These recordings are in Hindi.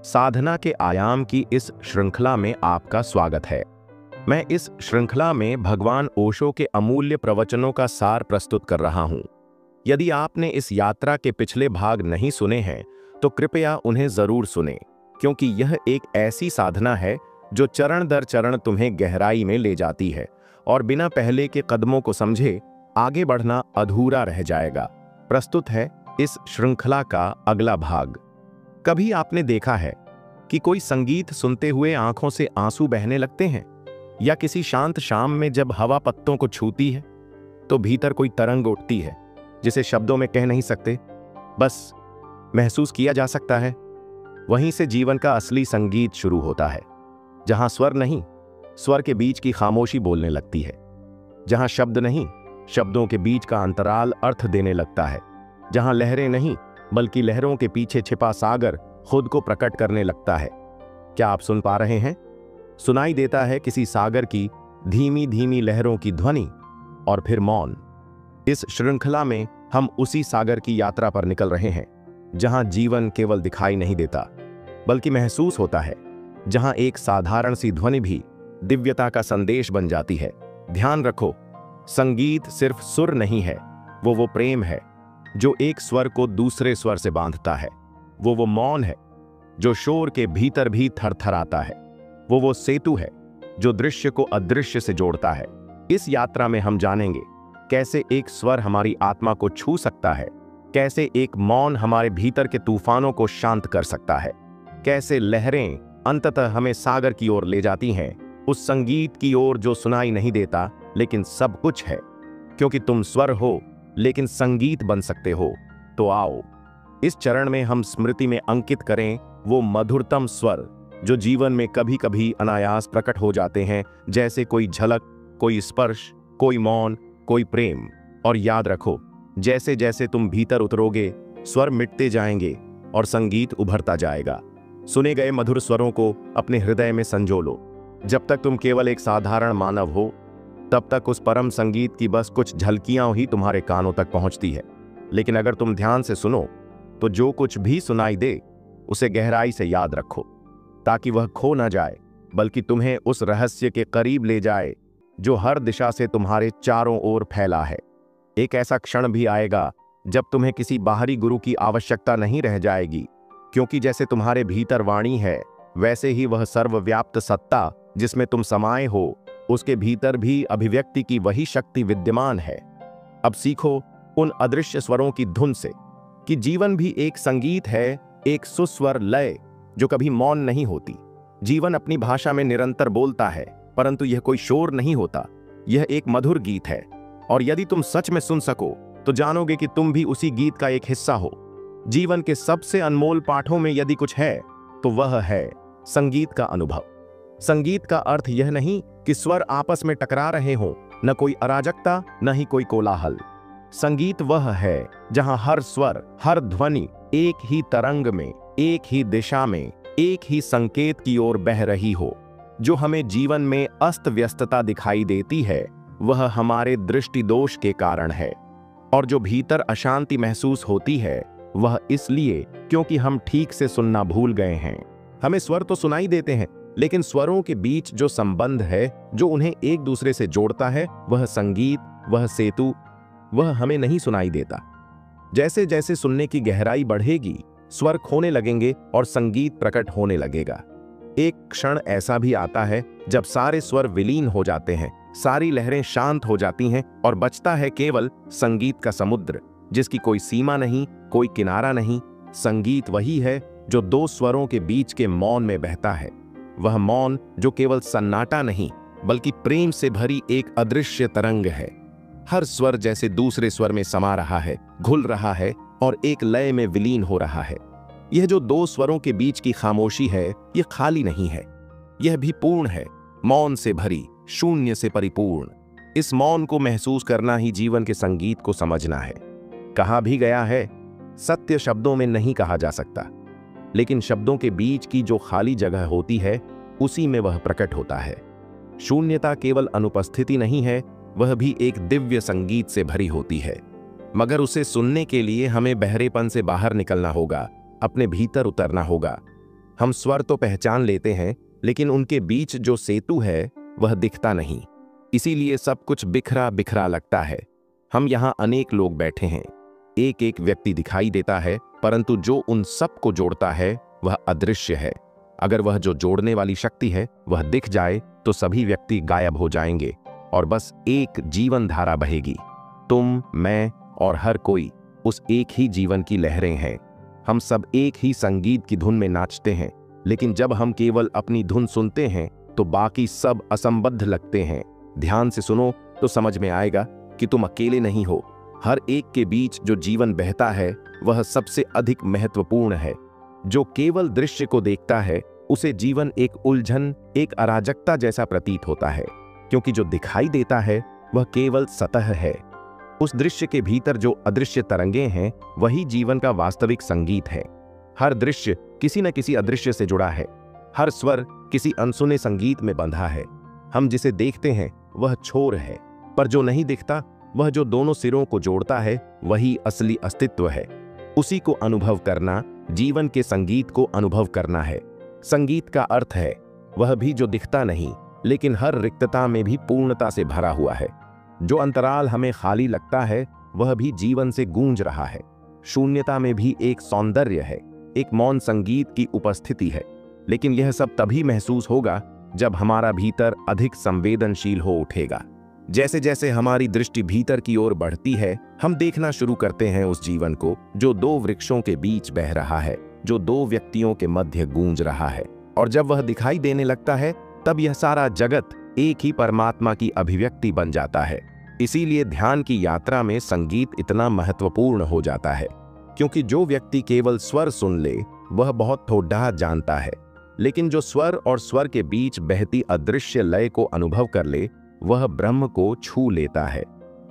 साधना के आयाम की इस श्रृंखला में आपका स्वागत है। मैं इस श्रृंखला में भगवान ओशो के अमूल्य प्रवचनों का सार प्रस्तुत कर रहा हूं। यदि आपने इस यात्रा के पिछले भाग नहीं सुने हैं तो कृपया उन्हें जरूर सुने, क्योंकि यह एक ऐसी साधना है जो चरण दर चरण तुम्हें गहराई में ले जाती है और बिना पहले के कदमों को समझे आगे बढ़ना अधूरा रह जाएगा। प्रस्तुत है इस श्रृंखला का अगला भाग। कभी आपने देखा है कि कोई संगीत सुनते हुए आंखों से आंसू बहने लगते हैं, या किसी शांत शाम में जब हवा पत्तों को छूती है तो भीतर कोई तरंग उठती है जिसे शब्दों में कह नहीं सकते, बस महसूस किया जा सकता है। वहीं से जीवन का असली संगीत शुरू होता है, जहां स्वर नहीं, स्वर के बीच की खामोशी बोलने लगती है, जहां शब्द नहीं, शब्दों के बीच का अंतराल अर्थ देने लगता है, जहां लहरें नहीं बल्कि लहरों के पीछे छिपा सागर खुद को प्रकट करने लगता है। क्या आप सुन पा रहे हैं? सुनाई देता है किसी सागर की धीमी धीमी लहरों की ध्वनि और फिर मौन। इस श्रृंखला में हम उसी सागर की यात्रा पर निकल रहे हैं, जहां जीवन केवल दिखाई नहीं देता बल्कि महसूस होता है, जहां एक साधारण सी ध्वनि भी दिव्यता का संदेश बन जाती है। ध्यान रखो, संगीत सिर्फ सुर नहीं है, वो प्रेम है जो एक स्वर को दूसरे स्वर से बांधता है। वो मौन है जो शोर के भीतर भी थरथराता है। वो सेतु है जो दृश्य को अदृश्य से जोड़ता है। इस यात्रा में हम जानेंगे कैसे एक स्वर हमारी आत्मा को छू सकता है, कैसे एक मौन हमारे भीतर के तूफानों को शांत कर सकता है, कैसे लहरें अंततः हमें सागर की ओर ले जाती हैं, उस संगीत की ओर जो सुनाई नहीं देता लेकिन सब कुछ है। क्योंकि तुम स्वर हो लेकिन संगीत बन सकते हो। तो आओ, इस चरण में हम स्मृति में अंकित करें वो मधुरतम स्वर जो जीवन में कभी कभी अनायास प्रकट हो जाते हैं, जैसे कोई झलक, कोई स्पर्श, कोई मौन, कोई प्रेम। और याद रखो, जैसे जैसे तुम भीतर उतरोगे स्वर मिटते जाएंगे और संगीत उभरता जाएगा। सुने गए मधुर स्वरों को अपने हृदय में संजो लो। जब तक तुम केवल एक साधारण मानव हो, तब तक उस परम संगीत की बस कुछ झलकियां ही तुम्हारे कानों तक पहुंचती है। लेकिन अगर तुम ध्यान से सुनो तो जो कुछ भी सुनाई दे उसे गहराई से याद रखो, ताकि वह खो ना जाए बल्कि तुम्हें उस रहस्य के करीब ले जाए जो हर दिशा से तुम्हारे चारों ओर फैला है। एक ऐसा क्षण भी आएगा जब तुम्हें किसी बाहरी गुरु की आवश्यकता नहीं रह जाएगी, क्योंकि जैसे तुम्हारे भीतर वाणी है, वैसे ही वह सर्वव्याप्त सत्ता जिसमें तुम समाये हो, उसके भीतर भी अभिव्यक्ति की वही शक्ति विद्यमान है। अब सीखो उन अदृश्य स्वरों की धुन से कि जीवन भी एक संगीत है, एक सुस्वर लय जो कभी मौन नहीं होती। जीवन अपनी भाषा में निरंतर बोलता है, परंतु यह कोई शोर नहीं होता, यह एक मधुर गीत है। और यदि तुम सच में सुन सको तो जानोगे कि तुम भी उसी गीत का एक हिस्सा हो। जीवन के सबसे अनमोल पाठों में यदि कुछ है तो वह है संगीत का अनुभव। संगीत का अर्थ यह नहीं कि स्वर आपस में टकरा रहे हों, न कोई अराजकता, न ही कोई कोलाहल। संगीत वह है जहां हर स्वर, हर ध्वनि एक ही तरंग में, एक ही दिशा में, एक ही संकेत की ओर बह रही हो। जो हमें जीवन में अस्त व्यस्तता दिखाई देती है वह हमारे दृष्टि दोष के कारण है, और जो भीतर अशांति महसूस होती है वह इसलिए क्योंकि हम ठीक से सुनना भूल गए हैं। हमें स्वर तो सुनाई देते हैं, लेकिन स्वरों के बीच जो संबंध है, जो उन्हें एक दूसरे से जोड़ता है, वह संगीत, वह सेतु, वह हमें नहीं सुनाई देता। जैसे जैसे सुनने की गहराई बढ़ेगी, स्वर खोने लगेंगे और संगीत प्रकट होने लगेगा। एक क्षण ऐसा भी आता है जब सारे स्वर विलीन हो जाते हैं, सारी लहरें शांत हो जाती हैं और बचता है केवल संगीत का समुद्र, जिसकी कोई सीमा नहीं, कोई किनारा नहीं। संगीत वही है जो दो स्वरों के बीच के मौन में बहता है। वह मौन जो केवल सन्नाटा नहीं बल्कि प्रेम से भरी एक अदृश्य तरंग है। हर स्वर जैसे दूसरे स्वर में समा रहा है, घुल रहा है और एक लय में विलीन हो रहा है। यह जो दो स्वरों के बीच की खामोशी है, यह खाली नहीं है, यह भी पूर्ण है, मौन से भरी, शून्य से परिपूर्ण। इस मौन को महसूस करना ही जीवन के संगीत को समझना है। कहा भी गया है, सत्य शब्दों में नहीं कहा जा सकता, लेकिन शब्दों के बीच की जो खाली जगह होती है उसी में वह प्रकट होता है। शून्यता केवल अनुपस्थिति नहीं है, वह भी एक दिव्य संगीत से भरी होती है। मगर उसे सुनने के लिए हमें बहरेपन से बाहर निकलना होगा, अपने भीतर उतरना होगा। हम स्वर तो पहचान लेते हैं, लेकिन उनके बीच जो सेतु है वह दिखता नहीं। इसीलिए सब कुछ बिखरा बिखरा लगता है। हम यहाँ अनेक लोग बैठे हैं, एक एक व्यक्ति दिखाई देता है, परंतु जो उन सब को जोड़ता है वह अदृश्य है। अगर वह जो जोड़ने वाली शक्ति है वह दिख जाए तो सभी व्यक्ति गायब हो जाएंगे और बस एक जीवन धारा बहेगी। तुम, मैं और हर कोई उस एक ही जीवन की लहरें हैं। हम सब एक ही संगीत की धुन में नाचते हैं, लेकिन जब हम केवल अपनी धुन सुनते हैं तो बाकी सब असंबद्ध लगते हैं। ध्यान से सुनो तो समझ में आएगा कि तुम अकेले नहीं हो। हर एक के बीच जो जीवन बहता है वह सबसे अधिक महत्वपूर्ण है। जो केवल दृश्य को देखता है उसे जीवन एक उलझन, एक अराजकता जैसा प्रतीत होता है, क्योंकि जो दिखाई देता है वह केवल सतह है। उस दृश्य के भीतर जो अदृश्य तरंगे हैं वही जीवन का वास्तविक संगीत है। हर दृश्य किसी न किसी अदृश्य से जुड़ा है, हर स्वर किसी अनसुने संगीत में बंधा है। हम जिसे देखते हैं वह छोर है, पर जो नहीं दिखता वह जो दोनों सिरों को जोड़ता है वही असली अस्तित्व है। उसी को अनुभव करना जीवन के संगीत को अनुभव करना है। संगीत का अर्थ है वह भी जो दिखता नहीं, लेकिन हर रिक्तता में भी पूर्णता से भरा हुआ है। जो अंतराल हमें खाली लगता है वह भी जीवन से गूंज रहा है। शून्यता में भी एक सौंदर्य है, एक मौन संगीत की उपस्थिति है। लेकिन यह सब तभी महसूस होगा जब हमारा भीतर अधिक संवेदनशील हो उठेगा। जैसे जैसे हमारी दृष्टि भीतर की ओर बढ़ती है, हम देखना शुरू करते हैं उस जीवन को जो दो वृक्षों के बीच बह रहा है, जो दो व्यक्तियों के मध्य गूंज रहा है। और जब वह दिखाई देने लगता है तब यह सारा जगत एक ही परमात्मा की अभिव्यक्ति बन जाता है। इसीलिए ध्यान की यात्रा में संगीत इतना महत्वपूर्ण हो जाता है, क्योंकि जो व्यक्ति केवल स्वर सुन ले वह बहुत थोड़ा जानता है, लेकिन जो स्वर और स्वर के बीच बहती अदृश्य लय को अनुभव कर ले वह ब्रह्म को छू लेता है।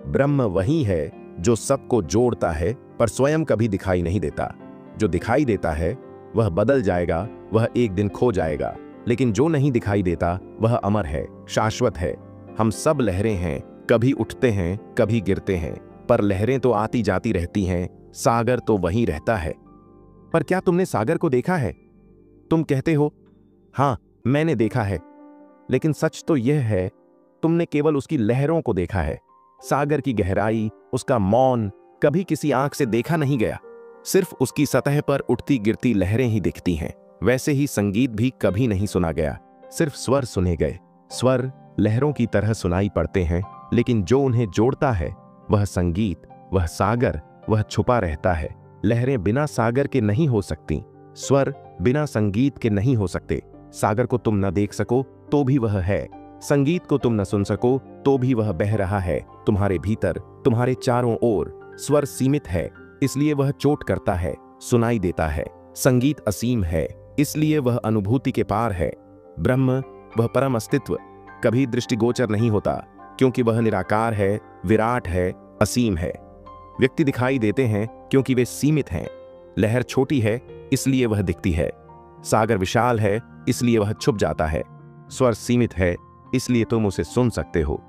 ब्रह्म वही है जो सबको जोड़ता है, पर स्वयं कभी दिखाई नहीं देता। जो दिखाई देता है वह बदल जाएगा, वह एक दिन खो जाएगा, लेकिन जो नहीं दिखाई देता वह अमर है, शाश्वत है। हम सब लहरें हैं, कभी उठते हैं कभी गिरते हैं, पर लहरें तो आती जाती रहती हैं, सागर तो वहीं रहता है। पर क्या तुमने सागर को देखा है? तुम कहते हो हाँ मैंने देखा है, लेकिन सच तो यह है तुमने केवल उसकी लहरों को देखा है। सागर की गहराई, उसका मौन कभी किसी आंख से देखा नहीं गया, सिर्फ उसकी सतह पर उठती गिरती लहरें ही दिखती हैं। वैसे ही संगीत भी कभी नहीं सुना गया, सिर्फ स्वर सुने गए। स्वर लहरों की तरह सुनाई पड़ते हैं, लेकिन जो उन्हें जोड़ता है वह संगीत, वह सागर, वह छुपा रहता है। लहरें बिना सागर के नहीं हो सकती, स्वर बिना संगीत के नहीं हो सकते। सागर को तुम न देख सको तो भी वह है, संगीत को तुम न सुन सको तो भी वह बह रहा है तुम्हारे भीतर, तुम्हारे चारों ओर। स्वर सीमित है इसलिए वह चोट करता है, सुनाई देता है। संगीत असीम है इसलिए वह अनुभूति के पार है। ब्रह्म, वह परम अस्तित्व, कभी दृष्टिगोचर नहीं होता क्योंकि वह निराकार है, विराट है, असीम है। व्यक्ति दिखाई देते हैं क्योंकि वे सीमित हैं। लहर छोटी है इसलिए वह दिखती है, सागर विशाल है इसलिए वह छुप जाता है। स्वर सीमित है इसलिए तुम उसे सुन सकते हो।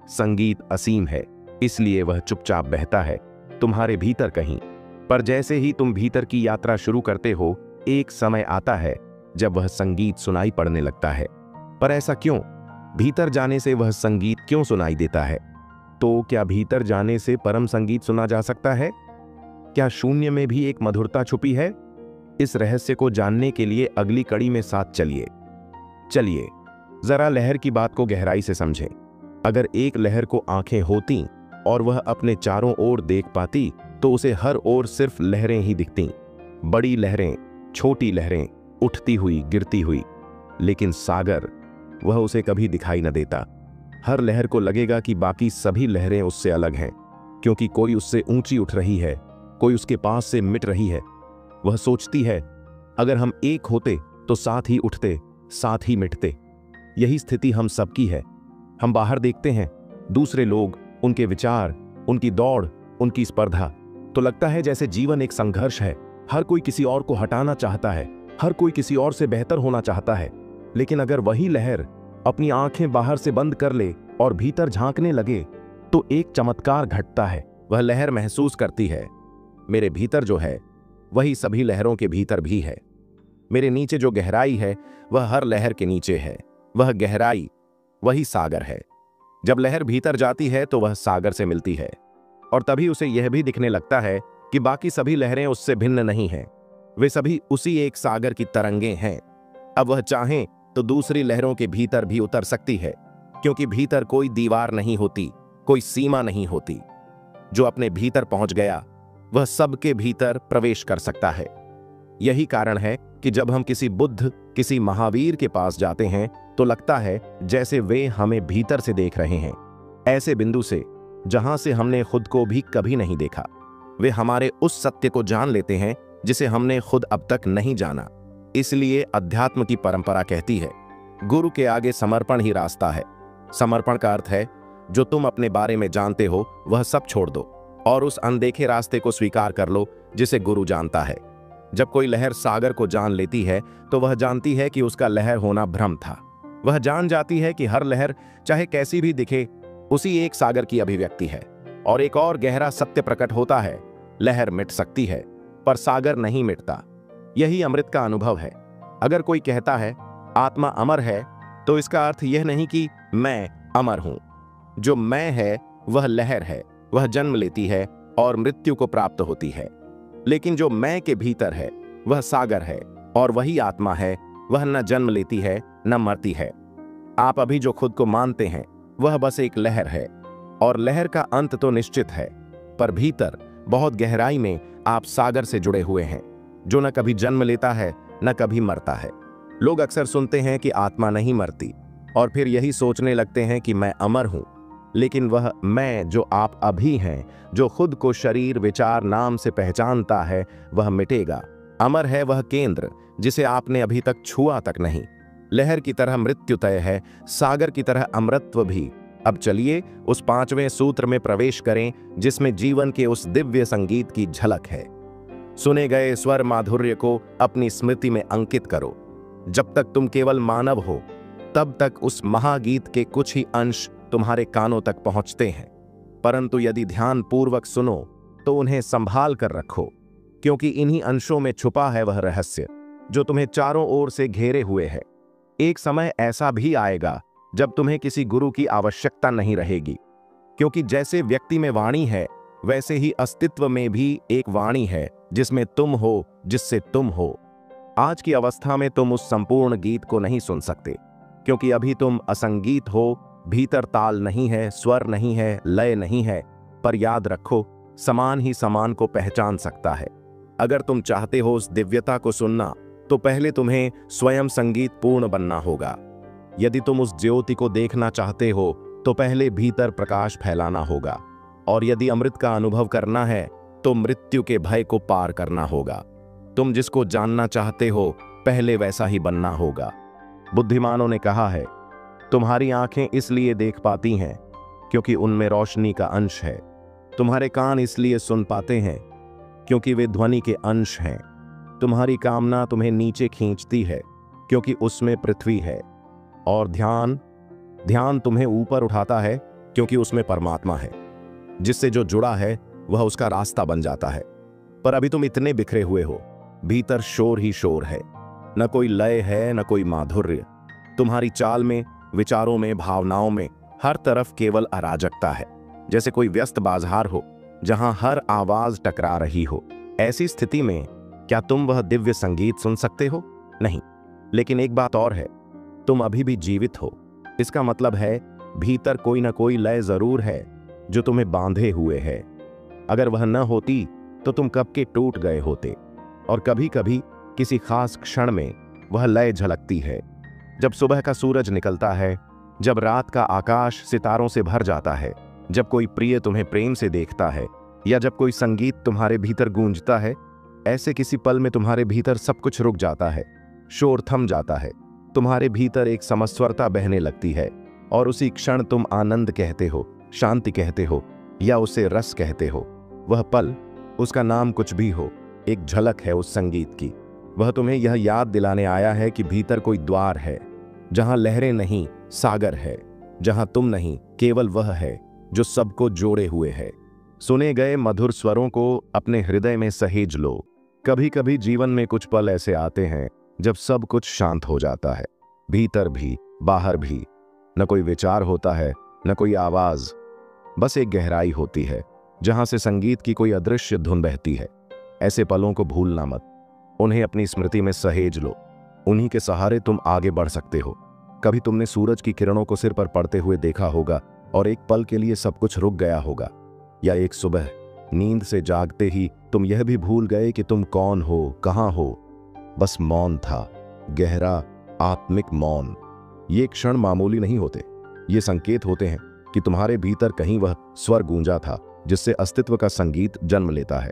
संगीत असीम है इसलिए वह चुपचाप बहता है तुम्हारे भीतर कहीं। पर जैसे ही तुम भीतर की यात्रा शुरू करते हो, एक समय आता है जब वह संगीत सुनाई पड़ने लगता है। पर ऐसा क्यों? भीतर जाने से वह संगीत क्यों सुनाई देता है? तो क्या भीतर जाने से परम संगीत सुना जा सकता है? क्या शून्य में भी एक मधुरता छुपी है? इस रहस्य को जानने के लिए अगली कड़ी में साथ चलिए जरा लहर की बात को गहराई से समझें। अगर एक लहर को आंखें होती और वह अपने चारों ओर देख पाती तो उसे हर ओर सिर्फ लहरें ही दिखती, बड़ी लहरें, छोटी लहरें, उठती हुई गिरती हुई। लेकिन सागर, वह उसे कभी दिखाई न देता। हर लहर को लगेगा कि बाकी सभी लहरें उससे अलग हैं, क्योंकि कोई उससे ऊंची उठ रही है, कोई उसके पास से मिट रही है। वह सोचती है अगर हम एक होते तो साथ ही उठते, साथ ही मिटते। यही स्थिति हम सबकी है। हम बाहर देखते हैं दूसरे लोग, उनके विचार, उनकी दौड़, उनकी स्पर्धा, तो लगता है जैसे जीवन एक संघर्ष है। हर कोई किसी और को हटाना चाहता है, हर कोई किसी और से बेहतर होना चाहता है। लेकिन अगर वही लहर अपनी आंखें बाहर से बंद कर ले और भीतर झांकने लगे तो एक चमत्कार घटता है। वह लहर महसूस करती है मेरे भीतर जो है वही सभी लहरों के भीतर भी है। मेरे नीचे जो गहराई है वह हर लहर के नीचे है। वह गहराई वही सागर है। जब लहर भीतर जाती है तो वह सागर से मिलती है, और तभी उसे यह भी दिखने लगता है कि बाकी सभी लहरें उससे भिन्न नहीं हैं। वे सभी उसी एक सागर की तरंगें हैं। अब वह चाहे तो दूसरी लहरों के भीतर भी उतर सकती है, क्योंकि भीतर कोई दीवार नहीं होती, कोई सीमा नहीं होती। जो अपने भीतर पहुंच गया वह सबके भीतर प्रवेश कर सकता है। यही कारण है कि जब हम किसी बुद्ध, किसी महावीर के पास जाते हैं तो लगता है जैसे वे हमें भीतर से देख रहे हैं, ऐसे बिंदु से जहां से हमने खुद को भी कभी नहीं देखा। वे हमारे उस सत्य को जान लेते हैं जिसे हमने खुद अब तक नहीं जाना। इसलिए अध्यात्म की परंपरा कहती है, गुरु के आगे समर्पण ही रास्ता है। समर्पण का अर्थ है जो तुम अपने बारे में जानते हो वह सब छोड़ दो और उस अनदेखे रास्ते को स्वीकार कर लो जिसे गुरु जानता है। जब कोई लहर सागर को जान लेती है तो वह जानती है कि उसका लहर होना भ्रम था। वह जान जाती है कि हर लहर चाहे कैसी भी दिखे उसी एक सागर की अभिव्यक्ति है। और एक और गहरा सत्य प्रकट होता है, लहर मिट सकती है पर सागर नहीं मिटता। यही अमृत का अनुभव है। अगर कोई कहता है आत्मा अमर है तो इसका अर्थ यह नहीं कि मैं अमर हूं। जो मैं है वह लहर है, वह जन्म लेती है और मृत्यु को प्राप्त होती है। लेकिन जो मैं के भीतर है वह सागर है, और वही आत्मा है। वह न जन्म लेती है न मरती है। आप अभी जो खुद को मानते हैं वह बस एक लहर है, और लहर का अंत तो निश्चित है, पर भीतर बहुत गहराई में आप सागर से जुड़े हुए हैं, जो न कभी जन्म लेता है न कभी मरता है। लोग अक्सर सुनते हैं कि आत्मा नहीं मरती, और फिर यही सोचने लगते हैं कि मैं अमर हूं। लेकिन वह मैं जो आप अभी हैं, जो खुद को शरीर, विचार, नाम से पहचानता है, वह मिटेगा। अमर है वह केंद्र जिसे आपने अभी तक छुआ तक नहीं। लहर की तरह मृत्यु तय है, सागर की तरह अमृतत्व भी। अब चलिए उस पांचवें सूत्र में प्रवेश करें जिसमें जीवन के उस दिव्य संगीत की झलक है। सुने गए स्वर माधुर्य को अपनी स्मृति में अंकित करो। जब तक तुम केवल मानव हो तब तक उस महागीत के कुछ ही अंश तुम्हारे कानों तक पहुंचते हैं, परंतु यदि ध्यान पूर्वक सुनो तो उन्हें संभाल कर रखो, क्योंकि इन्हीं अंशों में छुपा है वह रहस्य जो तुम्हें चारों ओर से घेरे हुए है। एक समय ऐसा भी आएगा जब तुम्हें किसी गुरु की आवश्यकता नहीं रहेगी, क्योंकि जैसे व्यक्ति में वाणी है वैसे ही अस्तित्व में भी एक वाणी है जिसमें तुम हो, जिससे तुम हो। आज की अवस्था में तुम उस संपूर्ण गीत को नहीं सुन सकते, क्योंकि अभी तुम असंगीत हो। भीतर ताल नहीं है, स्वर नहीं है, लय नहीं है, पर याद रखो समान ही समान को पहचान सकता है। अगर तुम चाहते हो उस दिव्यता को सुनना तो पहले तुम्हें स्वयं संगीत पूर्ण बनना होगा। यदि तुम उस ज्योति को देखना चाहते हो तो पहले भीतर प्रकाश फैलाना होगा, और यदि अमृत का अनुभव करना है तो मृत्यु के भय को पार करना होगा। तुम जिसको जानना चाहते हो पहले वैसा ही बनना होगा। बुद्धिमानों ने कहा है, तुम्हारी आंखें इसलिए देख पाती हैं क्योंकि उनमें रोशनी का अंश है। तुम्हारे कान इसलिए सुन पाते हैं क्योंकि वे ध्वनि के अंश हैं। तुम्हारी कामना तुम्हें नीचे खींचती है क्योंकि उसमें पृथ्वी है, और ध्यान तुम्हें ऊपर उठाता है क्योंकि उसमें परमात्मा है। जिससे जो जुड़ा है वह उसका रास्ता बन जाता है। पर अभी तुम इतने बिखरे हुए हो, भीतर शोर ही शोर है, न कोई लय है न कोई माधुर्य। तुम्हारी चाल में, विचारों में, भावनाओं में हर तरफ केवल अराजकता है, जैसे कोई व्यस्त बाजार हो जहां हर आवाज टकरा रही हो। ऐसी स्थिति में क्या तुम वह दिव्य संगीत सुन सकते हो? नहीं। लेकिन एक बात और है, तुम अभी भी जीवित हो। इसका मतलब है भीतर कोई ना कोई लय जरूर है जो तुम्हें बांधे हुए है। अगर वह न होती तो तुम कब के टूट गए होते। और कभी कभी किसी खास क्षण में वह लय झलकती है, जब सुबह का सूरज निकलता है, जब रात का आकाश सितारों से भर जाता है, जब कोई प्रिय तुम्हें प्रेम से देखता है, या जब कोई संगीत तुम्हारे भीतर गूंजता है। ऐसे किसी पल में तुम्हारे भीतर सब कुछ रुक जाता है, शोर थम जाता है, तुम्हारे भीतर एक समस्वरता बहने लगती है, और उसी क्षण तुम आनंद कहते हो, शांति कहते हो, या उसे रस कहते हो। वह पल, उसका नाम कुछ भी हो, एक झलक है उस संगीत की। वह तुम्हें यह याद दिलाने आया है कि भीतर कोई द्वार है जहां लहरें नहीं, सागर है, जहां तुम नहीं, केवल वह है जो सबको जोड़े हुए है। सुने गए मधुर स्वरों को अपने हृदय में सहेज लो। कभी कभी जीवन में कुछ पल ऐसे आते हैं जब सब कुछ शांत हो जाता है, भीतर भी बाहर भी। न कोई विचार होता है, न कोई आवाज, बस एक गहराई होती है जहां से संगीत की कोई अदृश्य धुन बहती है। ऐसे पलों को भूलना मत, उन्हें अपनी स्मृति में सहेज लो। उन्हीं के सहारे तुम आगे बढ़ सकते हो। कभी तुमने सूरज की किरणों को सिर पर पड़ते हुए देखा होगा और एक पल के लिए सब कुछ रुक गया होगा। या एक सुबह नींद से जागते ही तुम यह भी भूल गए कि तुम कौन हो, कहां हो। बस मौन था, गहरा आत्मिक मौन। ये क्षण मामूली नहीं होते, ये संकेत होते हैं कि तुम्हारे भीतर कहीं वह स्वर गूंजा था जिससे अस्तित्व का संगीत जन्म लेता है।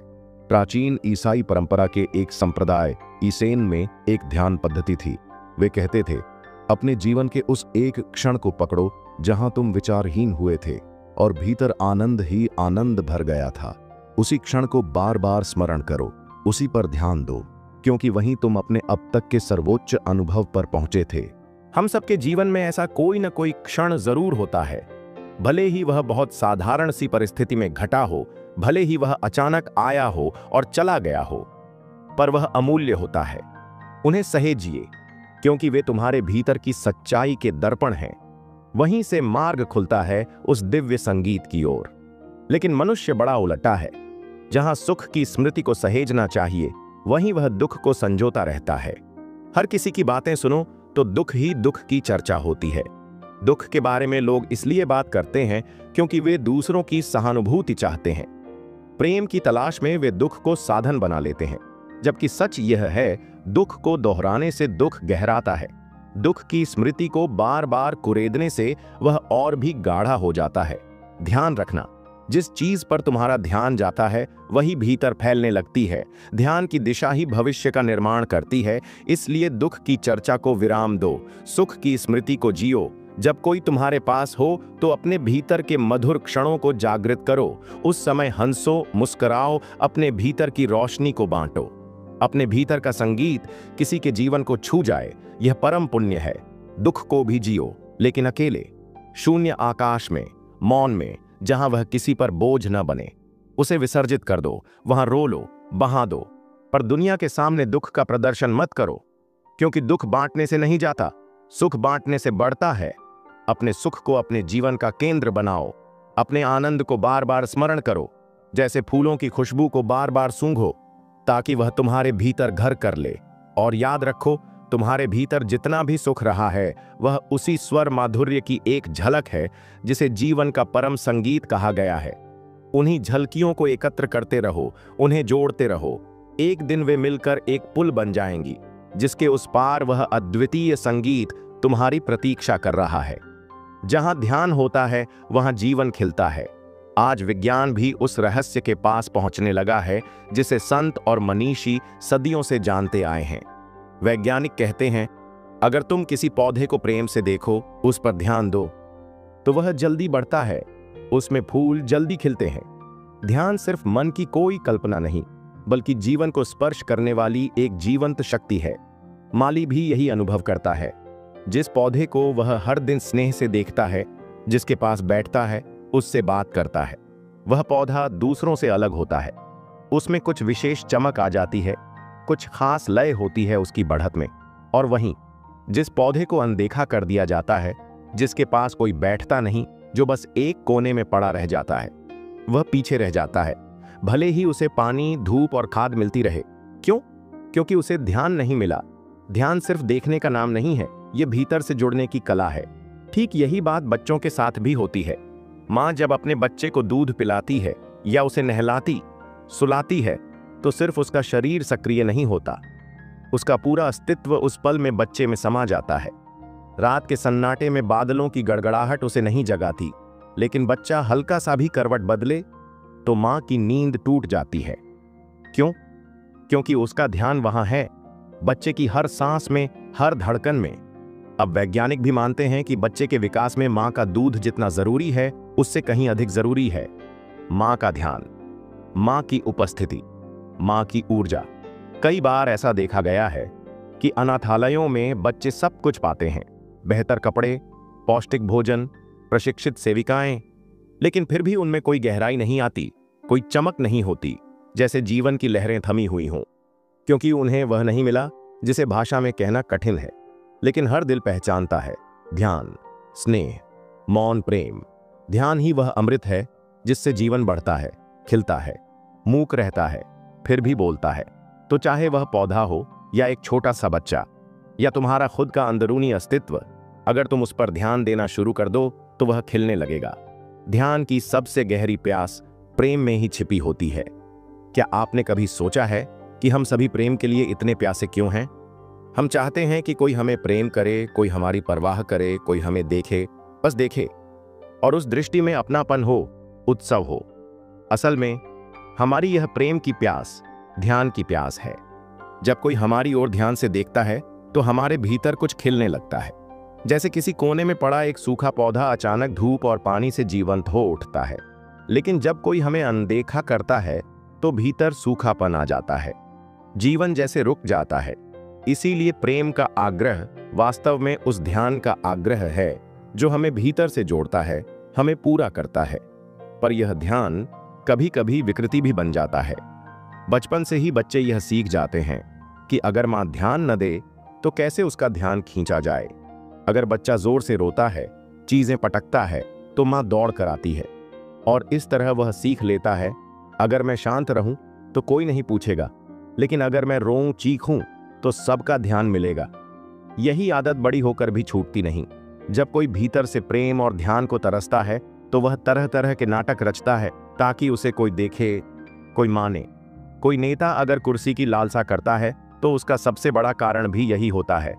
प्राचीन ईसाई परंपरा के एक संप्रदाय ईसेन में एक ध्यान पद्धति थी। वे कहते थे, अपने जीवन के उस एक क्षण को पकड़ो जहां तुम विचारहीन हुए थे और भीतर आनंद ही आनंद भर गया था। उसी क्षण को बार बार स्मरण करो, उसी पर ध्यान दो, क्योंकि वहीं तुम अपने अब तक के सर्वोच्च अनुभव पर पहुंचे थे। हम सबके जीवन में ऐसा कोई न कोई क्षण जरूर होता है, भले ही वह बहुत साधारण सी परिस्थिति में घटा हो, भले ही वह अचानक आया हो और चला गया हो, पर वह अमूल्य होता है। उन्हें सहेजिए, क्योंकि वे तुम्हारे भीतर की सच्चाई के दर्पण हैं। वहीं से मार्ग खुलता है उस दिव्य संगीत की ओर। लेकिन मनुष्य बड़ा उलटा है। जहां सुख की स्मृति को सहेजना चाहिए, वहीं वह दुख को संजोता रहता है। हर किसी की बातें सुनो तो दुख ही दुख की चर्चा होती है। दुख के बारे में लोग इसलिए बात करते हैं क्योंकि वे दूसरों की सहानुभूति चाहते हैं। प्रेम की तलाश में वे दुख को साधन बना लेते हैं, जबकि सच यह है, दुख को दोहराने से दुख गहराता है। दुख की स्मृति को बार बार कुरेदने से वह और भी गाढ़ा हो जाता है। ध्यान रखना, जिस चीज पर तुम्हारा ध्यान जाता है वही भीतर फैलने लगती है। ध्यान की दिशा ही भविष्य का निर्माण करती है। इसलिए दुख की चर्चा को विराम दो, सुख की स्मृति को जियो। जब कोई तुम्हारे पास हो तो अपने भीतर के मधुर क्षणों को जागृत करो। उस समय हंसो, मुस्कुराओ, अपने भीतर की रोशनी को बांटो। अपने भीतर का संगीत किसी के जीवन को छू जाए, यह परम पुण्य है। दुख को भी जियो, लेकिन अकेले, शून्य आकाश में, मौन में, जहां वह किसी पर बोझ न बने। उसे विसर्जित कर दो, वहां रो लो, बहा दो, पर दुनिया के सामने दुख का प्रदर्शन मत करो, क्योंकि दुख बांटने से नहीं जाता, सुख बांटने से बढ़ता है। अपने सुख को अपने जीवन का केंद्र बनाओ। अपने आनंद को बार बार स्मरण करो, जैसे फूलों की खुशबू को बार बार सूंघो, ताकि वह तुम्हारे भीतर घर कर ले। और याद रखो, तुम्हारे भीतर जितना भी सुख रहा है वह उसी स्वर माधुर्य की एक झलक है जिसे जीवन का परम संगीत कहा गया है। उन्हीं झलकियों को एकत्र करते रहो, उन्हें जोड़ते रहो। एक दिन वे मिलकर एक पुल बन जाएंगी, जिसके उस पार वह अद्वितीय संगीत तुम्हारी प्रतीक्षा कर रहा है। जहां ध्यान होता है वहां जीवन खिलता है। आज विज्ञान भी उस रहस्य के पास पहुंचने लगा है जिसे संत और मनीषी सदियों से जानते आए हैं। वैज्ञानिक कहते हैं, अगर तुम किसी पौधे को प्रेम से देखो, उस पर ध्यान दो, तो वह जल्दी बढ़ता है, उसमें फूल जल्दी खिलते हैं। ध्यान सिर्फ मन की कोई कल्पना नहीं, बल्कि जीवन को स्पर्श करने वाली एक जीवंत शक्ति है। माली भी यही अनुभव करता है। जिस पौधे को वह हर दिन स्नेह से देखता है, जिसके पास बैठता है, उससे बात करता है, वह पौधा दूसरों से अलग होता है। उसमें कुछ विशेष चमक आ जाती है, कुछ खास लय होती है उसकी बढ़त में। और वहीं जिस पौधे को अनदेखा कर दिया जाता है, जिसके पास कोई बैठता नहीं, जो बस एक कोने में पड़ा रह जाता है, वह पीछे रह जाता है, भले ही उसे पानी, धूप और खाद मिलती रहे। क्यों? क्योंकि उसे ध्यान नहीं मिला। ध्यान सिर्फ देखने का नाम नहीं है, यह भीतर से जुड़ने की कला है। ठीक यही बात बच्चों के साथ भी होती है। माँ जब अपने बच्चे को दूध पिलाती है या उसे नहलाती, सुलाती है, तो सिर्फ उसका शरीर सक्रिय नहीं होता, उसका पूरा अस्तित्व उस पल में बच्चे में समा जाता है। रात के सन्नाटे में बादलों की गड़गड़ाहट उसे नहीं जगाती, लेकिन बच्चा हल्का सा भी करवट बदले तो माँ की नींद टूट जाती है। क्यों? क्योंकि उसका ध्यान वहां है, बच्चे की हर सांस में, हर धड़कन में। अब वैज्ञानिक भी मानते हैं कि बच्चे के विकास में माँ का दूध जितना जरूरी है, उससे कहीं अधिक जरूरी है माँ का ध्यान, माँ की उपस्थिति, माँ की ऊर्जा। कई बार ऐसा देखा गया है कि अनाथालयों में बच्चे सब कुछ पाते हैं, बेहतर कपड़े, पौष्टिक भोजन, प्रशिक्षित सेविकाएं, लेकिन फिर भी उनमें कोई गहराई नहीं आती, कोई चमक नहीं होती, जैसे जीवन की लहरें थमी हुई हों। क्योंकि उन्हें वह नहीं मिला जिसे भाषा में कहना कठिन है, लेकिन हर दिल पहचानता है। ध्यान, स्नेह, मौन प्रेम। ध्यान ही वह अमृत है जिससे जीवन बढ़ता है, खिलता है, मूक रहता है, फिर भी बोलता है। तो चाहे वह पौधा हो या एक छोटा सा बच्चा या तुम्हारा खुद का अंदरूनी अस्तित्व, अगर तुम उस पर ध्यान देना शुरू कर दो तो वह खिलने लगेगा। ध्यान की सबसे गहरी प्यास प्रेम में ही छिपी होती है। क्या आपने कभी सोचा है कि हम सभी प्रेम के लिए इतने प्यासे क्यों हैं? हम चाहते हैं कि कोई हमें प्रेम करे, कोई हमारी परवाह करे, कोई हमें देखे, बस देखे, और उस दृष्टि में अपनापन हो, उत्सव हो। असल में हमारी यह प्रेम की प्यास ध्यान की प्यास है। जब कोई हमारी ओर ध्यान से देखता है तो हमारे भीतर कुछ खिलने लगता है, जैसे किसी कोने में पड़ा एक सूखा पौधा अचानक धूप और पानी से जीवंत हो उठता है। लेकिन जब कोई हमें अनदेखा करता है तो भीतर सूखापन आ जाता है, जीवन जैसे रुक जाता है। इसीलिए प्रेम का आग्रह वास्तव में उस ध्यान का आग्रह है जो हमें भीतर से जोड़ता है, हमें पूरा करता है। पर यह ध्यान कभी कभी विकृति भी बन जाता है। बचपन से ही बच्चे यह सीख जाते हैं कि अगर मां ध्यान न दे तो कैसे उसका ध्यान खींचा जाए। अगर बच्चा जोर से रोता है, चीजें पटकता है, तो मां दौड़ कर आती है, और इस तरह वह सीख लेता है, अगर मैं शांत रहूं तो कोई नहीं पूछेगा, लेकिन अगर मैं रोऊं, चीखूं तो सबका ध्यान मिलेगा। यही आदत बड़ी होकर भी छूटती नहीं। जब कोई भीतर से प्रेम और ध्यान को तरसता है तो वह तरह तरह के नाटक रचता है ताकि उसे कोई देखे, कोई माने। कोई नेता अगर कुर्सी की लालसा करता है तो उसका सबसे बड़ा कारण भी यही होता है।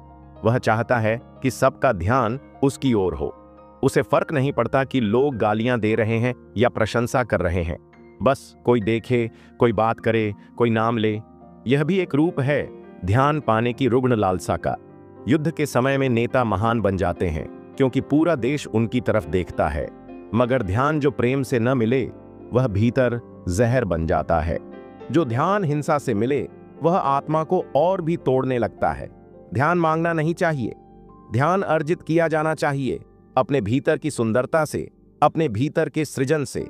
वह चाहता है कि सबका ध्यान उसकी ओर हो। उसे फर्क नहीं पड़ता कि लोग गालियां दे रहे हैं या प्रशंसा कर रहे हैं, बस कोई देखे, कोई बात करे, कोई नाम ले। यह भी एक रूप है ध्यान पाने की रुग्ण लालसा का। युद्ध के समय में नेता महान बन जाते हैं क्योंकि पूरा देश उनकी तरफ देखता है, मगर ध्यान जो प्रेम से न मिले वह भीतर जहर बन जाता है। जो ध्यान हिंसा से मिले वह आत्मा को और भी तोड़ने लगता है। ध्यान मांगना नहीं चाहिए, ध्यान अर्जित किया जाना चाहिए, अपने भीतर की सुंदरता से, अपने भीतर के सृजन से।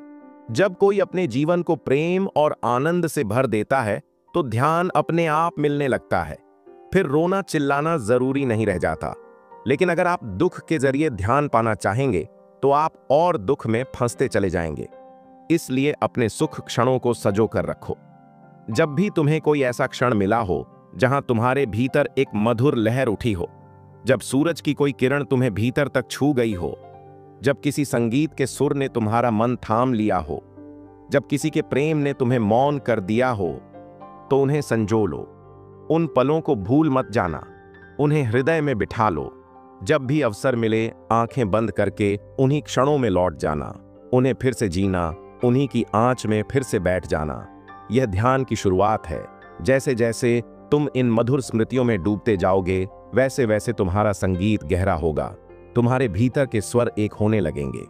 जब कोई अपने जीवन को प्रेम और आनंद से भर देता है तो ध्यान अपने आप मिलने लगता है। फिर रोना चिल्लाना जरूरी नहीं रह जाता। लेकिन अगर आप दुख के जरिए ध्यान पाना चाहेंगे तो आप और दुख में फंसते चले जाएंगे। इसलिए अपने सुख क्षणों को सजो कर रखो। जब भी तुम्हें कोई ऐसा क्षण मिला हो जहां तुम्हारे भीतर एक मधुर लहर उठी हो, जब सूरज की कोई किरण तुम्हें भीतर तक छू गई हो, जब किसी संगीत के सुर ने तुम्हारा मन थाम लिया हो, जब किसी के प्रेम ने तुम्हें मौन कर दिया हो, तो उन्हें संजो लो। उन पलों को भूल मत जाना, उन्हें हृदय में बिठा लो। जब भी अवसर मिले आंखें बंद करके उन्हीं क्षणों में लौट जाना, उन्हें फिर से जीना, उन्हीं की आंच में फिर से बैठ जाना। यह ध्यान की शुरुआत है। जैसे जैसे तुम इन मधुर स्मृतियों में डूबते जाओगे वैसे वैसे तुम्हारा संगीत गहरा होगा, तुम्हारे भीतर के स्वर एक होने लगेंगे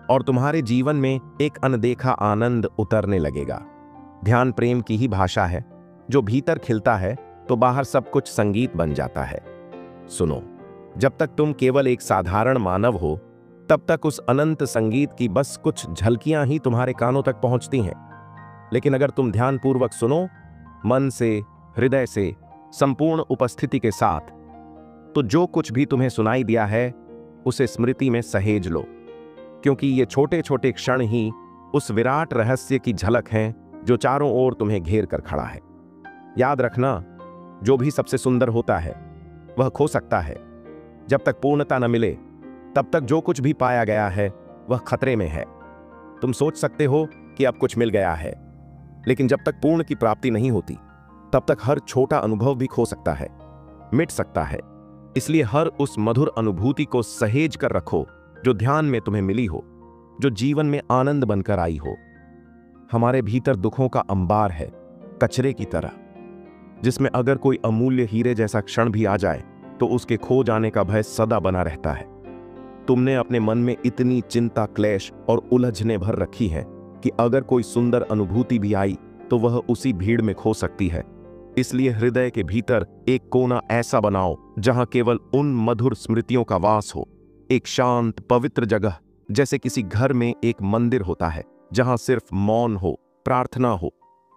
और तुम्हारे जीवन में एक अनदेखा आनंद उतरने लगेगा। ध्यान प्रेम की ही भाषा है। जो भीतर खिलता है तो बाहर सब कुछ संगीत बन जाता है। सुनो, जब तक तुम केवल एक साधारण मानव हो तब तक उस अनंत संगीत की बस कुछ झलकियां ही तुम्हारे कानों तक पहुंचती हैं। लेकिन अगर तुम ध्यानपूर्वक सुनो, मन से, हृदय से, संपूर्ण उपस्थिति के साथ, तो जो कुछ भी तुम्हें सुनाई दिया है उसे स्मृति में सहेज लो, क्योंकि ये छोटे छोटे क्षण ही उस विराट रहस्य की झलक हैं जो चारों ओर तुम्हें घेर कर खड़ा है। याद रखना, जो भी सबसे सुंदर होता है वह खो सकता है। जब तक पूर्णता न मिले तब तक जो कुछ भी पाया गया है वह खतरे में है। तुम सोच सकते हो कि अब कुछ मिल गया है, लेकिन जब तक पूर्ण की प्राप्ति नहीं होती तब तक हर छोटा अनुभव भी खो सकता है, मिट सकता है। इसलिए हर उस मधुर अनुभूति को सहेज कर रखो जो ध्यान में तुम्हें मिली हो, जो जीवन में आनंद बनकर आई हो। हमारे भीतर दुखों का अंबार है, कचरे की तरह, जिसमें अगर कोई अमूल्य हीरे जैसा क्षण भी आ जाए तो उसके खो जाने का भय सदा बना रहता है। तुमने अपने मन में इतनी चिंता, क्लेश और उलझने भर रखी है कि अगर कोई सुंदर अनुभूति भी आई तो वह उसी भीड़ में खो सकती है। इसलिए हृदय के भीतर एक कोना ऐसा बनाओ जहां केवल उन मधुर स्मृतियों का वास हो। एक शांत, पवित्र जगह, जैसे किसी घर में एक मंदिर होता है जहां सिर्फ मौन हो, प्रार्थना हो।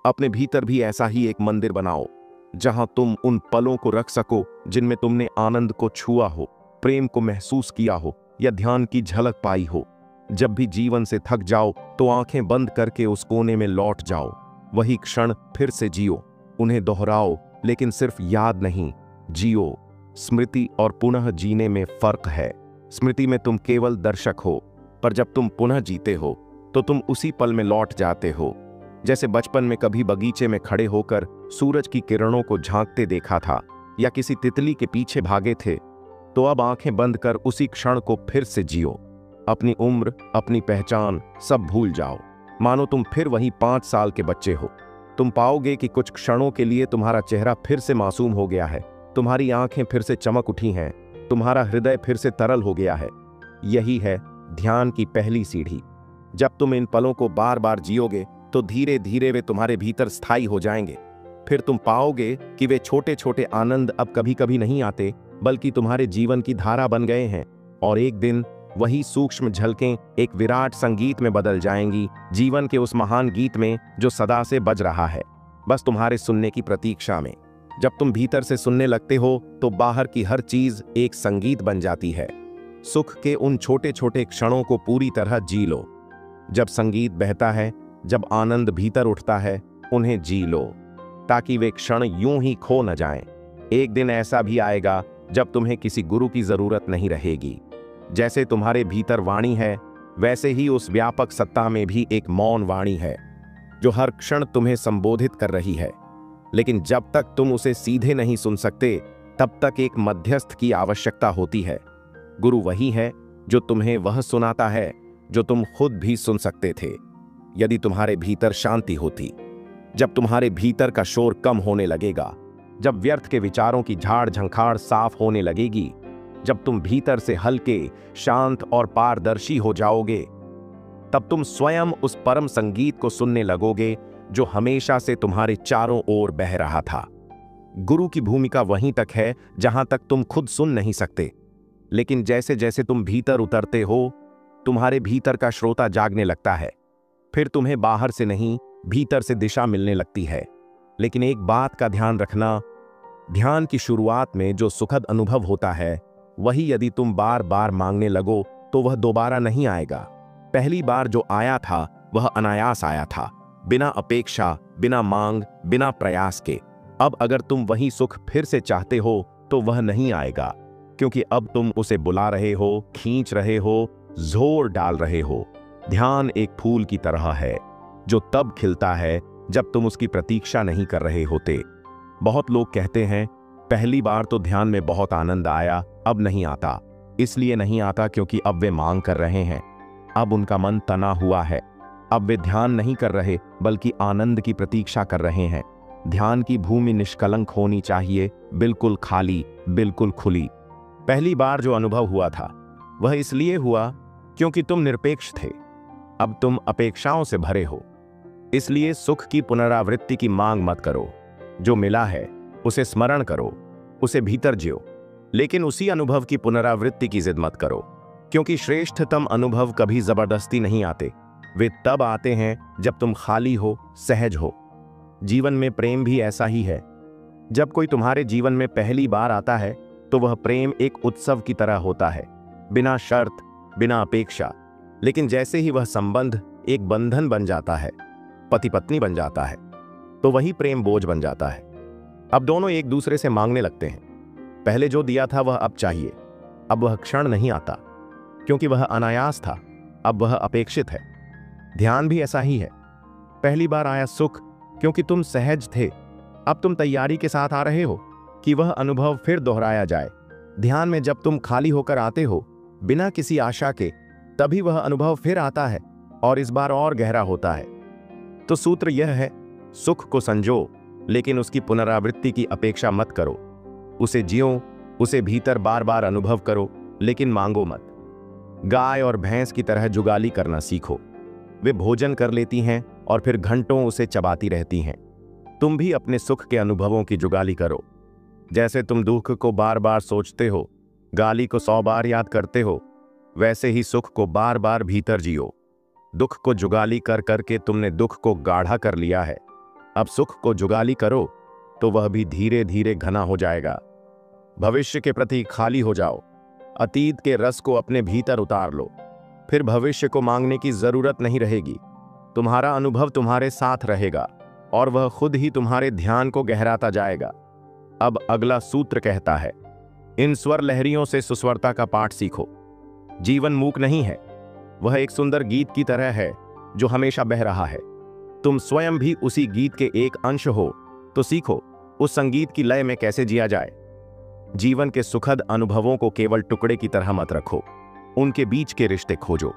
अपने भीतर भी ऐसा ही एक मंदिर बनाओ, जहां तुम उन पलों को रख सको जिनमें तुमने आनंद को छुआ हो, प्रेम को महसूस किया हो या ध्यान की झलक पाई हो। जब भी जीवन से थक जाओ तो आंखें बंद करके उस कोने में लौट जाओ। वही क्षण फिर से जियो, उन्हें दोहराओ, लेकिन सिर्फ याद नहीं, जियो। स्मृति और पुनः जीने में फर्क है। स्मृति में तुम केवल दर्शक हो, पर जब तुम पुनः जीते हो तो तुम उसी पल में लौट जाते हो। जैसे बचपन में कभी बगीचे में खड़े होकर सूरज की किरणों को झांकते देखा था या किसी तितली के पीछे भागे थे, तो अब आंखें बंद कर उसी क्षण को फिर से जियो। अपनी उम्र, अपनी पहचान सब भूल जाओ, मानो तुम फिर वही 5 साल के बच्चे हो। तुम पाओगे कि कुछ क्षणों के लिए तुम्हारा चेहरा फिर से मासूम हो गया है, तुम्हारी आंखें फिर से चमक उठी हैं, तुम्हारा हृदय फिर से तरल हो गया है। यही है ध्यान की पहली सीढ़ी। जब तुम इन पलों को बार बार जियोगे तो धीरे धीरे वे तुम्हारे भीतर स्थायी हो जाएंगे। फिर तुम पाओगे कि वे छोटे छोटे आनंद अब कभी कभी नहीं आते, बल्कि तुम्हारे जीवन की धारा बन गए हैं। और एक दिन वही सूक्ष्म झलकें एक विराट संगीत में बदल जाएंगी, जीवन के उस महान गीत में जो सदा से बज रहा है, बस तुम्हारे सुनने की प्रतीक्षा में। जब तुम भीतर से सुनने लगते हो तो बाहर की हर चीज एक संगीत बन जाती है। सुख के उन छोटे छोटे क्षणों को पूरी तरह जी लो। जब संगीत बहता है, जब आनंद भीतर उठता है, उन्हें जी लो, ताकि वे क्षण यूं ही खो न जाएं। एक दिन ऐसा भी आएगा जब तुम्हें किसी गुरु की जरूरत नहीं रहेगी। जैसे तुम्हारे भीतर वाणी है, वैसे ही उस व्यापक सत्ता में भी एक मौन वाणी है जो हर क्षण तुम्हें संबोधित कर रही है। लेकिन जब तक तुम उसे सीधे नहीं सुन सकते, तब तक एक मध्यस्थ की आवश्यकता होती है। गुरु वही है जो तुम्हें वह सुनाता है जो तुम खुद भी सुन सकते थे, यदि तुम्हारे भीतर शांति होती। जब तुम्हारे भीतर का शोर कम होने लगेगा, जब व्यर्थ के विचारों की झाड़ झंखाड़ साफ होने लगेगी, जब तुम भीतर से हल्के, शांत और पारदर्शी हो जाओगे, तब तुम स्वयं उस परम संगीत को सुनने लगोगे जो हमेशा से तुम्हारे चारों ओर बह रहा था। गुरु की भूमिका वहीं तक है जहां तक तुम खुद सुन नहीं सकते, लेकिन जैसे जैसे तुम भीतर उतरते हो, तुम्हारे भीतर का श्रोता जागने लगता है। फिर तुम्हें बाहर से नहीं, भीतर से दिशा मिलने लगती है। लेकिन एक बात का ध्यान रखना, ध्यान की शुरुआत में जो सुखद अनुभव होता है, वही यदि तुम बार बार मांगने लगो तो वह दोबारा नहीं आएगा। पहली बार जो आया था वह अनायास आया था, बिना अपेक्षा, बिना मांग, बिना प्रयास के। अब अगर तुम वही सुख फिर से चाहते हो तो वह नहीं आएगा, क्योंकि अब तुम उसे बुला रहे हो, खींच रहे हो, जोर डाल रहे हो। ध्यान एक फूल की तरह है जो तब खिलता है जब तुम उसकी प्रतीक्षा नहीं कर रहे होते। बहुत लोग कहते हैं, पहली बार तो ध्यान में बहुत आनंद आया, अब नहीं आता। इसलिए नहीं आता क्योंकि अब वे मांग कर रहे हैं, अब उनका मन तना हुआ है। अब वे ध्यान नहीं कर रहे बल्कि आनंद की प्रतीक्षा कर रहे हैं। ध्यान की भूमि निष्कलंक होनी चाहिए, बिल्कुल खाली, बिल्कुल खुली। पहली बार जो अनुभव हुआ था वह इसलिए हुआ क्योंकि तुम निरपेक्ष थे। अब तुम अपेक्षाओं से भरे हो। इसलिए सुख की पुनरावृत्ति की मांग मत करो। जो मिला है उसे स्मरण करो, उसे भीतर जियो, लेकिन उसी अनुभव की पुनरावृत्ति की जिद मत करो, क्योंकि श्रेष्ठतम अनुभव कभी जबरदस्ती नहीं आते। वे तब आते हैं जब तुम खाली हो, सहज हो। जीवन में प्रेम भी ऐसा ही है। जब कोई तुम्हारे जीवन में पहली बार आता है तो वह प्रेम एक उत्सव की तरह होता है, बिना शर्त, बिना अपेक्षा। लेकिन जैसे ही वह संबंध एक बंधन बन जाता है, पति पत्नी बन जाता है, तो वही प्रेम बोझ बन जाता है। अब दोनों एक दूसरे से मांगने लगते हैं। पहले जो दिया था वह अब चाहिए। अब वह क्षण नहीं आता क्योंकि वह अनायास था, अब वह अपेक्षित है। ध्यान भी ऐसा ही है। पहली बार आया सुख क्योंकि तुम सहज थे, अब तुम तैयारी के साथ आ रहे हो कि वह अनुभव फिर दोहराया जाए। ध्यान में जब तुम खाली होकर आते हो, बिना किसी आशा के, तभी वह अनुभव फिर आता है और इस बार और गहरा होता है। तो सूत्र यह है, सुख को संजो, लेकिन उसकी पुनरावृत्ति की अपेक्षा मत करो। उसे जियो, उसे भीतर बार बार अनुभव करो, लेकिन मांगो मत। गाय और भैंस की तरह जुगाली करना सीखो। वे भोजन कर लेती हैं और फिर घंटों उसे चबाती रहती हैं। तुम भी अपने सुख के अनुभवों की जुगाली करो। जैसे तुम दुख को बार बार सोचते हो, गाली को 100 बार याद करते हो, वैसे ही सुख को बार बार भीतर जियो। दुख को जुगाली कर करके तुमने दुख को गाढ़ा कर लिया है। अब सुख को जुगाली करो, तो वह भी धीरे धीरे घना हो जाएगा। भविष्य के प्रति खाली हो जाओ, अतीत के रस को अपने भीतर उतार लो, फिर भविष्य को मांगने की जरूरत नहीं रहेगी। तुम्हारा अनुभव तुम्हारे साथ रहेगा और वह खुद ही तुम्हारे ध्यान को गहराता जाएगा। अब अगला सूत्र कहता है, इन स्वर लहरियों से सुस्वरता का पाठ सीखो। जीवन मूक नहीं है, वह एक सुंदर गीत की तरह है जो हमेशा बह रहा है। तुम स्वयं भी उसी गीत के एक अंश हो, तो सीखो उस संगीत की लय में कैसे जिया जाए। जीवन के सुखद अनुभवों को केवल टुकड़े की तरह मत रखो, उनके बीच के रिश्ते खोजो।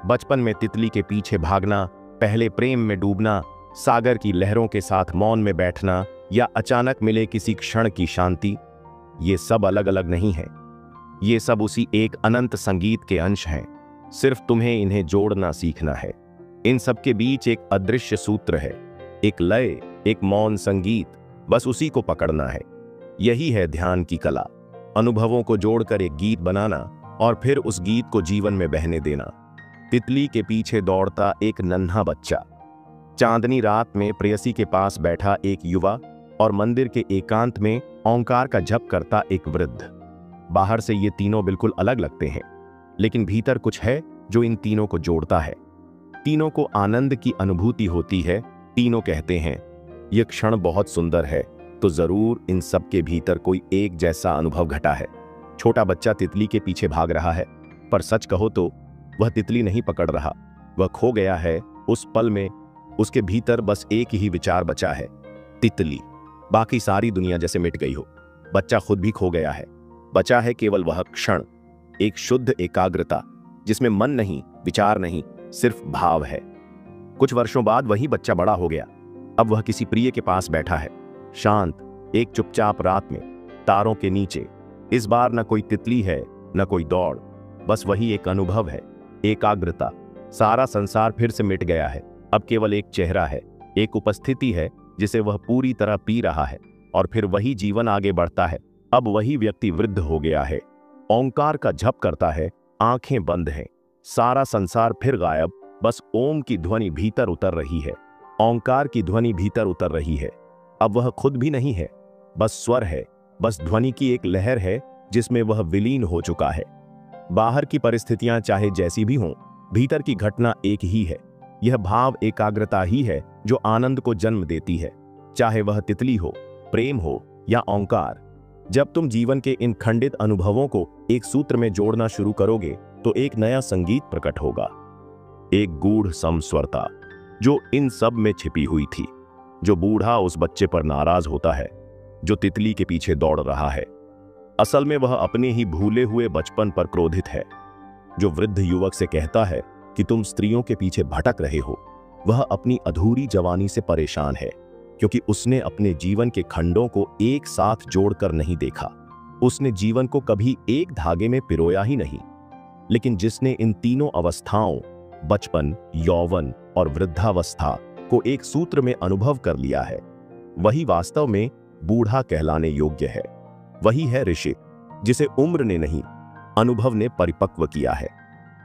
बचपन में तितली के पीछे भागना, पहले प्रेम में डूबना, सागर की लहरों के साथ मौन में बैठना या अचानक मिले किसी क्षण की शांति, ये सब अलग अलग नहीं है। ये सब उसी एक अनंत संगीत के अंश हैं। सिर्फ तुम्हें इन्हें जोड़ना सीखना है। इन सब के बीच एक अदृश्य सूत्र है, एक लय, एक मौन संगीत, बस उसी को पकड़ना है। यही है ध्यान की कला, अनुभवों को जोड़कर एक गीत बनाना और फिर उस गीत को जीवन में बहने देना। तितली के पीछे दौड़ता एक नन्हा बच्चा, चांदनी रात में प्रेयसी के पास बैठा एक युवा और मंदिर के एकांत में ओंकार का जप करता एक वृद्ध। बाहर से ये तीनों बिल्कुल अलग लगते हैं, लेकिन भीतर कुछ है जो इन तीनों को जोड़ता है। तीनों को आनंद की अनुभूति होती है। तीनों कहते हैं, यह क्षण बहुत सुंदर है, तो जरूर इन सब के भीतर कोई एक जैसा अनुभव घटा है। छोटा बच्चा तितली के पीछे भाग रहा है, पर सच कहो तो वह तितली नहीं पकड़ रहा, वह खो गया है उस पल में। उसके भीतर बस एक ही विचार बचा है, तितली। बाकी सारी दुनिया जैसे मिट गई हो। बच्चा खुद भी खो गया है, बचा है केवल वह क्षण, एक शुद्ध एकाग्रता जिसमें मन नहीं, विचार नहीं, सिर्फ भाव है। कुछ वर्षों बाद वही बच्चा बड़ा हो गया। अब वह किसी प्रिय के पास बैठा है, शांत, एक चुपचाप रात में, तारों के नीचे। इस बार न कोई तितली है, न कोई दौड़, बस वही एक अनुभव है, एकाग्रता। सारा संसार फिर से मिट गया है, अब केवल एक चेहरा है, एक उपस्थिति है जिसे वह पूरी तरह पी रहा है, और फिर वही जीवन आगे बढ़ता है। अब वही व्यक्ति वृद्ध हो गया है, ओंकार का जप करता है, आंखें बंद हैं, सारा संसार फिर गायब, बस ओम की ध्वनि भीतर उतर रही है, ओंकार की ध्वनि भीतर उतर रही है। अब वह खुद भी नहीं है, बस स्वर है, बस ध्वनि की एक लहर है जिसमें वह विलीन हो चुका है। बाहर की परिस्थितियां चाहे जैसी भी हों, भीतर की घटना एक ही है। यह भाव एकाग्रता ही है जो आनंद को जन्म देती है, चाहे वह तितली हो, प्रेम हो या ओंकार। जब तुम जीवन के इन खंडित अनुभवों को एक सूत्र में जोड़ना शुरू करोगे, तो एक नया संगीत प्रकट होगा, एक गूढ़ समस्वरता जो इन सब में छिपी हुई थी। जो बूढ़ा उस बच्चे पर नाराज होता है जो तितली के पीछे दौड़ रहा है, असल में वह अपने ही भूले हुए बचपन पर क्रोधित है। जो वृद्ध युवक से कहता है कि तुम स्त्रियों के पीछे भटक रहे हो, वह अपनी अधूरी जवानी से परेशान है, क्योंकि उसने अपने जीवन के खंडों को एक साथ जोड़कर नहीं देखा। उसने जीवन को कभी एक धागे में पिरोया ही नहीं। लेकिन जिसने इन तीनों अवस्थाओं, बचपन, यौवन और वृद्धावस्था को एक सूत्र में अनुभव कर लिया है, वही वास्तव में बूढ़ा कहलाने योग्य है। वही है ऋषि जिसे उम्र ने नहीं, अनुभव ने परिपक्व किया है।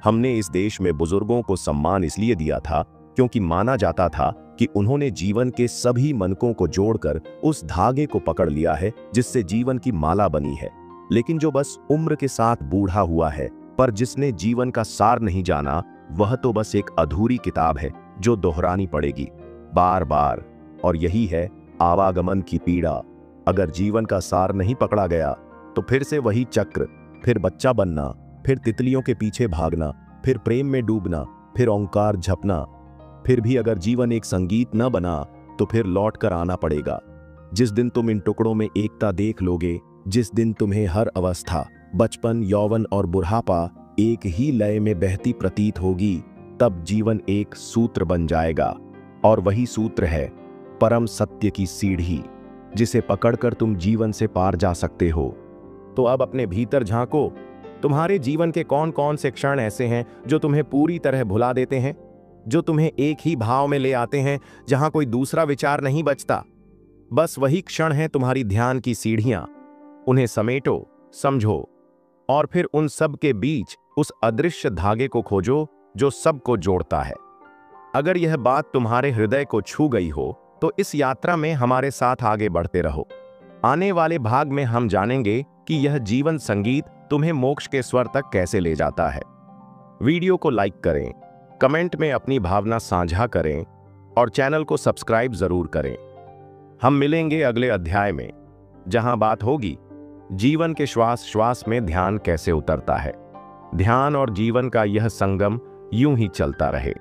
हमने इस देश में बुजुर्गों को सम्मान इसलिए दिया था क्योंकि माना जाता था कि उन्होंने जीवन के सभी मनकों को जोड़कर उस धागे को पकड़ लिया है जिससे जीवन की माला बनी है। लेकिन जो बस उम्र के साथ बूढ़ा हुआ है, पर जिसने जीवन का सार नहीं जाना, वह तो बस एक अधूरी किताब है जो दोहरानी पड़ेगी बार बार। और यही है आवागमन की पीड़ा। अगर जीवन का सार नहीं पकड़ा गया तो फिर से वही चक्र, फिर बच्चा बनना, फिर तितलियों के पीछे भागना, फिर प्रेम में डूबना, फिर ओंकार झपना। फिर भी अगर जीवन एक संगीत न बना तो फिर लौट कर आना पड़ेगा। जिस दिन तुम इन टुकड़ों में एकता देख लोगे, जिस दिन तुम्हें हर अवस्था, बचपन, यौवन और बुढ़ापा एक ही लय में बहती प्रतीत होगी, तब जीवन एक सूत्र बन जाएगा। और वही सूत्र है परम सत्य की सीढ़ी, जिसे पकड़कर तुम जीवन से पार जा सकते हो। तो अब अपने भीतर झांको। तुम्हारे जीवन के कौन कौन से क्षण ऐसे हैं जो तुम्हें पूरी तरह भुला देते हैं, जो तुम्हें एक ही भाव में ले आते हैं जहां कोई दूसरा विचार नहीं बचता। बस वही क्षण है तुम्हारी ध्यान की सीढ़ियां। उन्हें समेटो, समझो, और फिर उन सब के बीच उस अदृश्य धागे को खोजो जो सबको जोड़ता है। अगर यह बात तुम्हारे हृदय को छू गई हो, तो इस यात्रा में हमारे साथ आगे बढ़ते रहो। आने वाले भाग में हम जानेंगे कि यह जीवन संगीत तुम्हें मोक्ष के स्वर तक कैसे ले जाता है। वीडियो को लाइक करें, कमेंट में अपनी भावना साझा करें और चैनल को सब्सक्राइब जरूर करें। हम मिलेंगे अगले अध्याय में, जहां बात होगी जीवन के श्वास श्वास में ध्यान कैसे उतरता है। ध्यान और जीवन का यह संगम यूं ही चलता रहे।